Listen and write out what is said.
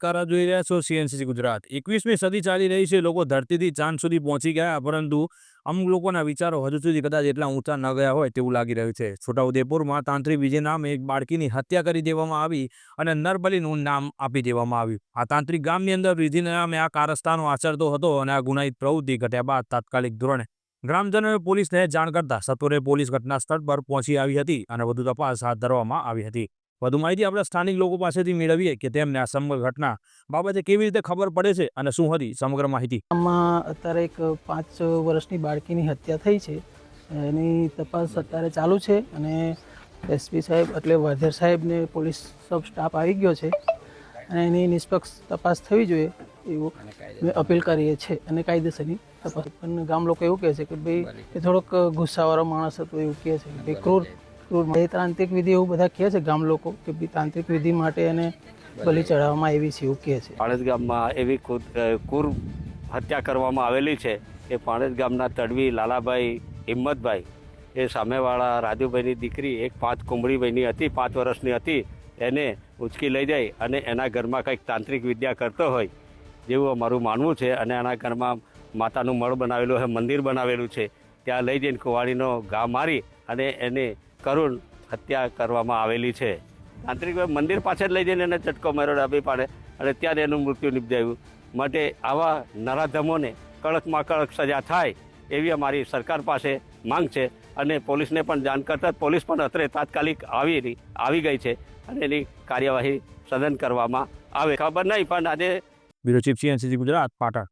નમસ્કાર, આપ જોઈ રહ્યા છો સીએનસીસી ગુજરાત। 21મી સદી ચાલી રહી છે, લોકો ધરતીથી ચાંદ સુધી પહોંચી ગયા, પરંતુ અમુક લોકોના વિચારો હજુ સુધી કદાચ એટલા ઊંચા ન ગયા હોય તેવું લાગી રહ્યું છે। છોટાઉદેપુરમાં તાંત્રિક વિજય નામે એક બાળકીની હત્યા કરી દેવામાં આવી અને નરબલીનું નામ આપી દેવામાં આવ્યું। આ તાંત્રિક ગામની અંદર વિધિ નામે આ કારસ્તાનો આચરતો હતો અને આ ગુનાહિત પ્રવૃત્તિ ઘટ્યા બાદ તાત્કાલિક ધોરણે ગ્રામજનોએ પોલીસને જાણ કરતા સત્વરે પોલીસ ઘટના સ્થળ પર પહોંચી આવી હતી અને વધુ તપાસ હાથ ધરવામાં આવી હતી। વધુ માહિતી આપણે સ્થાનિક લોકો પાસેથી મેળવીએ કે તેમને આ સમગ્ર ઘટના બાબતે કેવી રીતે ખબર પડે છે અને શું હતી સમગ્ર માહિતી। આમાં અત્યારે એક 5 વર્ષની બાળકીની હત્યા થઈ છે, એની તપાસ અત્યારે ચાલુ છે અને એસપી સાહેબ એટલે વાધેર સાહેબને પોલીસ સબ સ્ટાફ આવી ગયો છે અને એની નિષ્પક્ષ તપાસ થવી જોઈએ એવું અમે અપીલ કરીએ છીએ અને કાયદેસરની તપાસ। પણ ગામ લોકો એવું કહે છે કે ભાઈ એ થોડોક ગુસ્સાવાળો માણસ હતો એવું કહે છે કે ક્રૂર તાંત્રિક વિધિ એવું બધા કહે છે ગામ લોકો કે ભાઈ તાંત્રિક વિધિ માટે એને બલિ ચડાવવામાં આવી છે એવું કહે છે। પાણેજ ગામમાં એવી ક્રૂર હત્યા કરવામાં આવેલી છે કે પાણેજ ગામના તડવી લાલાભાઈ હિંમતભાઈ એ સામેવાળા રાજુભાઈની દીકરી એક 5 કુંબળીભાઈની હતી, 5 વર્ષની હતી, એને ઉચકી લઈ જાય અને એના ઘરમાં કંઈક તાંત્રિક વિદ્યા કરતો હોય જેવું અમારું માનવું છે અને એના ઘરમાં માતાનું મળ બનાવેલું છે, મંદિર બનાવેલું છે, ત્યાં લઈ જઈને કુવાડીનો ઘા મારી અને એને કરુણ હત્યા કરવામાં આવેલી છે। તાંત્રિક મંદિર પાછળ લઈ જઈને એને ચટકો માર્યો ડાબી પાડે અને ત્યાં એનું મૃત્યુ નિપજાયું। માટે આવા નરાધમોને કડકમાં કડક સજા થાય એવી અમારી સરકાર પાસે માંગ છે અને પોલીસને પણ જાણ કરતાં પોલીસ પણ અત્રે તાત્કાલિક આવી ગઈ છે અને એની કાર્યવાહી સઘન કરવામાં આવે। ખબર નહીં પણ આજે બ્યુરો ચીફ સીએનસીસી ગુજરાત, પાટણ।